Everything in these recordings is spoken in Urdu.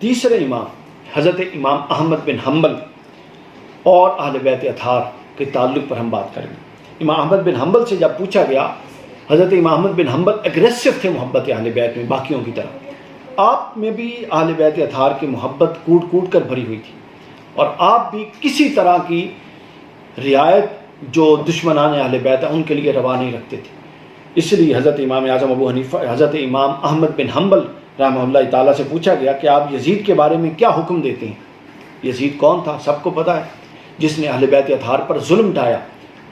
تیسرے امام حضرت امام احمد بن حنبل اور اہل بیت اطہار کے تعلق پر ہم بات کریں گے۔ امام احمد بن حنبل سے جب پوچھا گیا، حضرت امام احمد بن حنبل اگریسو تھے محبت اہل بیت میں باقیوں کی طرح، آپ میں بھی اہل بیت اطہار کی محبت کوٹ کوٹ کر بھری ہوئی تھی، اور آپ بھی کسی طرح کی رعایت جو دشمنان اہل بیت ہیں ان کے لیے روا نہیں رکھتے تھے۔ اس لیے حضرت امام اعظم ابو حنیفہ حضرت امام احمد بن حنبل رحمہ اللہ تعالیٰ سے پوچھا گیا کہ آپ یزید کے بارے میں کیا حکم دیتے ہیں؟ یزید کون تھا؟ سب کو پتہ ہے، جس نے اہل بیت اطہار پر ظلم ڈھایا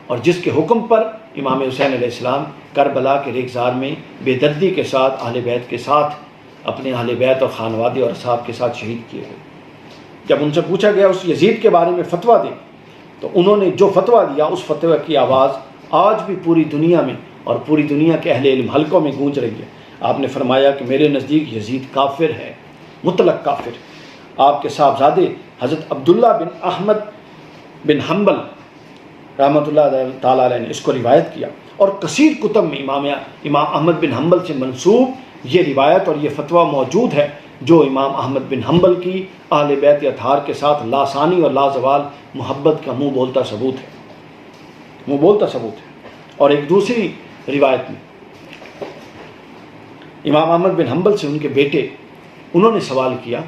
اور جس کے حکم پر امام حسین علیہ السلام کربلا کے ریگزار میں بے دردی کے ساتھ اہل بیت کے ساتھ اپنے اہل بیت اور خانوادے اور اصحاب کے ساتھ شہید کیے گئے۔ جب ان سے پوچھا گیا اس یزید کے بارے میں فتویٰ دیں، تو انہوں نے جو فتویٰ دیا اس فتویٰ کی آواز آج بھی پوری دنیا میں اور پوری دنیا کے اہل علم حلقوں میں گونج رہی ہے۔ آپ نے فرمایا کہ میرے نزدیک یزید کافر ہے، مطلق کافر۔ آپ کے صاحبزادے حضرت عبداللہ بن احمد بن حنبل رحمۃ اللہ تعالیٰ علیہ نے اس کو روایت کیا، اور کثیر کتب میں امام احمد بن حنبل سے منسوب یہ روایت اور یہ فتویٰ موجود ہے، جو امام احمد بن حنبل کی اہل بیت اطہار کے ساتھ لاسانی اور لازوال محبت کا منہ بولتا ثبوت ہے۔ اور ایک دوسری روایت میں امام احمد بن حنبل سے ان کے بیٹے انہوں نے سوال کیا،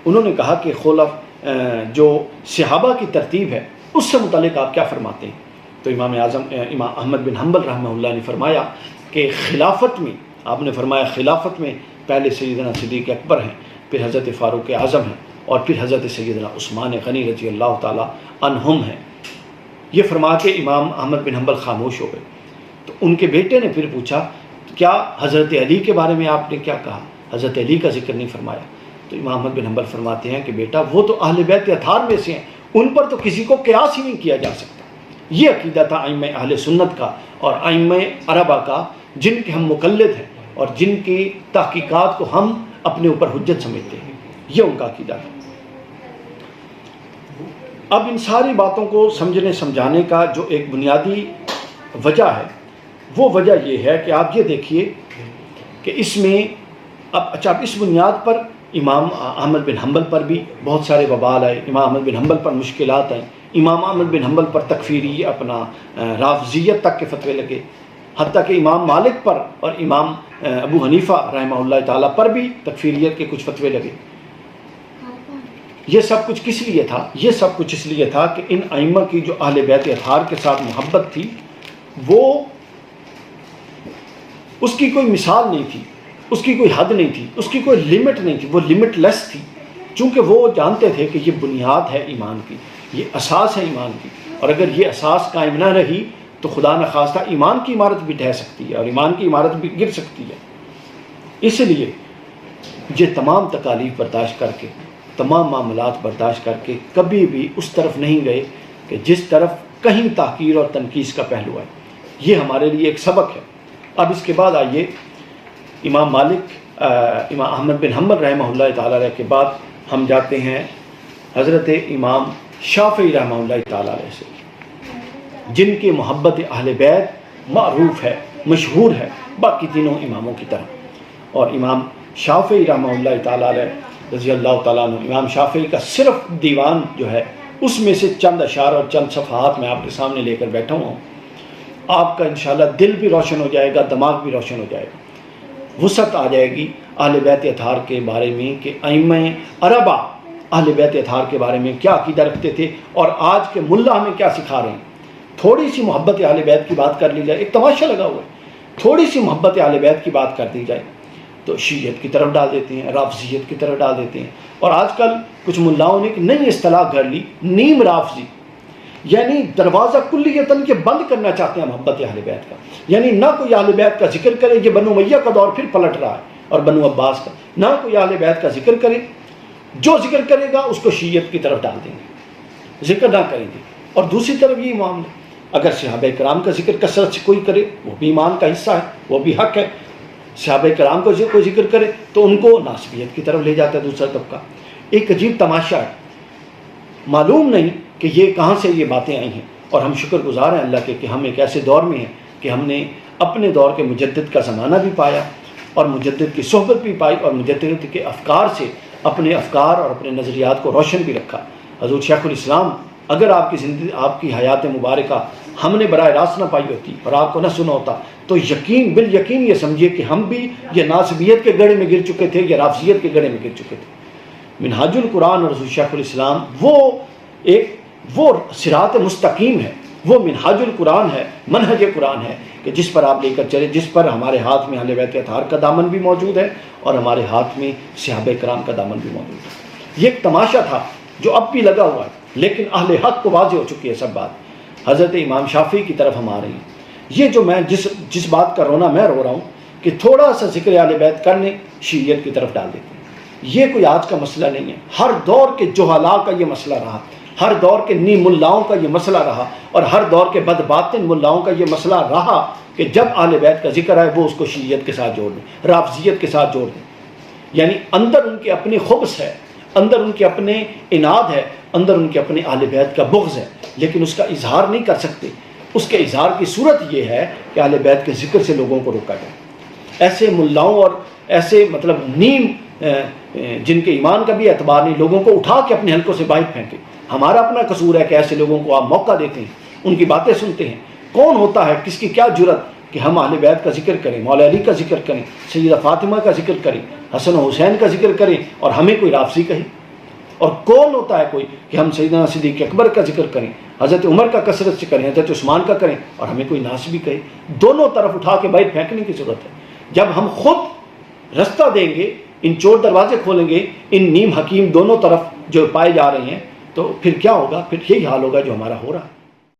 انہوں نے کہا کہ خلف جو صحابہ کی ترتیب ہے اس سے متعلق آپ کیا فرماتے ہیں؟ تو امام احمد بن حنبل رحمہ اللہ نے فرمایا کہ خلافت میں، آپ نے فرمایا خلافت میں پہلے سیدنا صدیق اکبر ہیں، پھر حضرت فاروق اعظم ہیں، اور پھر حضرت سیدنا عثمان غنی رضی اللہ تعالیٰ عنہم ہیں۔ یہ فرما کے امام احمد بن حنبل خاموش ہو گئے۔ تو ان کے بیٹے نے پھر پوچھا کیا حضرت علی کے بارے میں آپ نے کیا کہا؟ حضرت علی کا ذکر نہیں فرمایا۔ تو امام احمد بن حنبل فرماتے ہیں کہ بیٹا وہ تو اہل بیت اطہار میں سے ہیں، ان پر تو کسی کو قیاس ہی نہیں کیا جا سکتا۔ یہ عقیدہ تھا ائمہ اہل سنت کا اور ائمہ اربعہ کا، جن کے ہم مقلد ہیں اور جن کی تحقیقات کو ہم اپنے اوپر حجت سمجھتے ہیں، یہ ان کا عقیدہ ہے۔ اب ان ساری باتوں کو سمجھنے سمجھانے کا جو ایک بنیادی وجہ ہے، وہ وجہ یہ ہے کہ آپ یہ دیکھیے کہ اس میں اب اس بنیاد پر امام احمد بن حنبل پر بھی بہت سارے وبال آئے، امام احمد بن حنبل پر مشکلات آئیں، امام احمد بن حنبل پر تکفیری اپنا رافضیت تک کے فتوے لگے، حتیٰ کہ امام مالک پر اور امام ابو حنیفہ رحمہ اللہ تعالیٰ پر بھی تکفیریت کے کچھ فتوے لگے۔ یہ سب کچھ کس لیے تھا؟ یہ سب کچھ اس لیے تھا کہ ان ائمہ کی جو اہل بیت اطہار کے ساتھ محبت تھی، وہ اس کی کوئی مثال نہیں تھی، اس کی کوئی حد نہیں تھی، اس کی کوئی لمٹ نہیں تھی، وہ لمٹ لیس تھی، چونکہ وہ جانتے تھے کہ یہ بنیاد ہے ایمان کی، یہ اساس ہے ایمان کی، اور اگر یہ اساس قائم نہ رہی تو خدا نخواستہ ایمان کی عمارت بھی ڈھہ سکتی ہے اور ایمان کی عمارت بھی گر سکتی ہے۔ اس لیے یہ تمام تکالیف برداشت کر کے، تمام معاملات برداشت کر کے کبھی بھی اس طرف نہیں گئے کہ جس طرف کہیں تحقیر اور تنقیص کا پہلو ہے۔ یہ ہمارے لیے ایک سبق ہے۔ اب اس کے بعد آئیے امام احمد بن حنبل رحمہ اللہ تعالیٰ علیہ کے بعد ہم جاتے ہیں حضرت امام شافعی رحمہ اللہ تعالیٰ علیہ سے، جن کی محبت اہل بیت معروف ہے، مشہور ہے باقی تینوں اماموں کی طرح۔ اور امام شافعی رحمہ اللہ تعالیٰ علیہ رضی اللہ تعالیٰ عنہ، امام شافعی کا صرف دیوان جو ہے اس میں سے چند اشعار اور چند صفحات میں آپ کے سامنے لے کر بیٹھا ہوں، آپ کا انشاءاللہ دل بھی روشن ہو جائے گا، دماغ بھی روشن ہو جائے گا، وسعت آ جائے گی اہل بیت اطہار کے بارے میں کہ ائمہ اربعہ اہل بیت اطہار کے بارے میں کیا عقیدہ رکھتے تھے اور آج کے ملا ہمیں کیا سکھا رہے ہیں۔ تھوڑی سی محبت اہل بیت کی بات کر لی جائے، ایک تماشا لگا ہوا ہے، تھوڑی سی محبت اہل بیت کی بات کر دی جائے تو شیعیت کی طرف ڈال دیتے ہیں، رافضیت کی طرف ڈال دیتے ہیں۔ اور آج کل کچھ ملاؤں نے ایک نئی اصطلاح گھڑ لی، نیم رافضی، یعنی دروازہ کلیتاً کے بند کرنا چاہتے ہیں محبت اہل بیت کا، یعنی نہ کوئی اہل بیت کا ذکر کرے، یہ بنو امیہ کا دور پھر پلٹ رہا ہے اور بنو عباس کا، نہ کوئی اہل بیت کا ذکر کرے، جو ذکر کرے گا اس کو شیعیت کی طرف ڈال دیں گے، ذکر نہ کریں گے۔ اور دوسری طرف یہ معاملہ، اگر صحابہ کرام کا ذکر کثرت سے کوئی کرے وہ بھی ایمان کا حصہ ہے، وہ بھی حق ہے، صحابہ کرام کو کوئی ذکر کرے تو ان کو ناسبیت کی طرف لے جاتا ہے دوسرا طبقہ۔ ایک عجیب تماشا ہے، معلوم نہیں کہ یہ کہاں سے یہ باتیں آئی ہیں، اور ہم شکر گزار ہیں اللہ کے کہ ہم ایک ایسے دور میں ہیں کہ ہم نے اپنے دور کے مجدد کا زمانہ بھی پایا اور مجدد کی صحبت بھی پائی اور مجدد کے افکار سے اپنے افکار اور اپنے نظریات کو روشن بھی رکھا۔ حضور شیخ الاسلام اگر آپ کی زندگی، آپ کی حیات مبارکہ ہم نے براہ راست نہ پائی ہوتی اور آپ کو نہ سنا ہوتا تو یقین بالیقین یہ سمجھیے کہ ہم بھی یہ ناصبیت کے گڑھے میں گر چکے تھے یا رافضیت کے گڑھے میں گر چکے تھے۔ منہاج القرآن اور حضور شیخ الاسلام وہ صراط مستقیم ہے، وہ منہاج القرآن ہے، منہج قرآن ہے کہ جس پر آپ لے کر چلے، جس پر ہمارے ہاتھ میں اہل بیت اطہار کا دامن بھی موجود ہے اور ہمارے ہاتھ میں صحابہ کرام کا دامن بھی موجود ہے۔ یہ ایک تماشا تھا جو اب بھی لگا ہوا ہے، لیکن اہل حق کو واضح ہو چکی ہے سب بات۔ حضرت امام شافعی کی طرف ہم آ رہے ہیں۔ یہ جو میں جس بات کا رونا میں رو رہا ہوں کہ تھوڑا سا ذکر اہل بیت کرنے شیعیت کی طرف ڈال دیتے ہیں، یہ کوئی آج کا مسئلہ نہیں ہے، ہر دور کے جہلاء کا یہ مسئلہ رہا، ہر دور کے نیم ملاؤں کا یہ مسئلہ رہا، اور ہر دور کے بدباطن ملاؤں کا یہ مسئلہ رہا کہ جب اہل بیت کا ذکر ہے وہ اس کو شیعیت کے ساتھ جوڑ دیں، رافضیت کے ساتھ جوڑ دیں۔ یعنی اندر ان کے اپنی خبث ہے، اندر ان کے اپنے اناد ہے، اندر ان کے اپنے اہل بیت کا بغض ہے، لیکن اس کا اظہار نہیں کر سکتے۔ اس کے اظہار کی صورت یہ ہے کہ اہل بیت کے ذکر سے لوگوں کو روکا جائے۔ ایسے ملاؤں اور ایسے نیم جن کے ایمان کا بھی اعتبار نہیں، لوگوں کو اٹھا کے اپنے حلقوں سے باہر پھینکے۔ ہمارا اپنا قصور ہے کہ ایسے لوگوں کو آپ موقع دیتے ہیں، ان کی باتیں سنتے ہیں۔ کون ہوتا ہے، کس کی کیا جرت کہ ہم اہل بیت کا ذکر کریں، مولا علی کا ذکر کریں، سیدہ فاطمہ کا ذکر کریں، حسن و حسین کا ذکر کریں اور ہمیں کوئی رافضی کہے؟ اور کون ہوتا ہے کوئی کہ ہم سیدنا صدیق اکبر کا ذکر کریں، حضرت عمر کا کثرت سے کریں، حضرت عثمان کا کریں اور ہمیں کوئی ناسبی کہے؟ دونوں طرف اٹھا کے باہر پھینکنے کی ضرورت ہے۔ جب ہم خود رستہ دیں گے، ان چور دروازے کھولیں گے، ان نیم حکیم دونوں طرف جو پائے جا رہے ہیں، تو پھر کیا ہوگا؟ پھر یہی حال ہوگا جو ہمارا ہو رہا ہے۔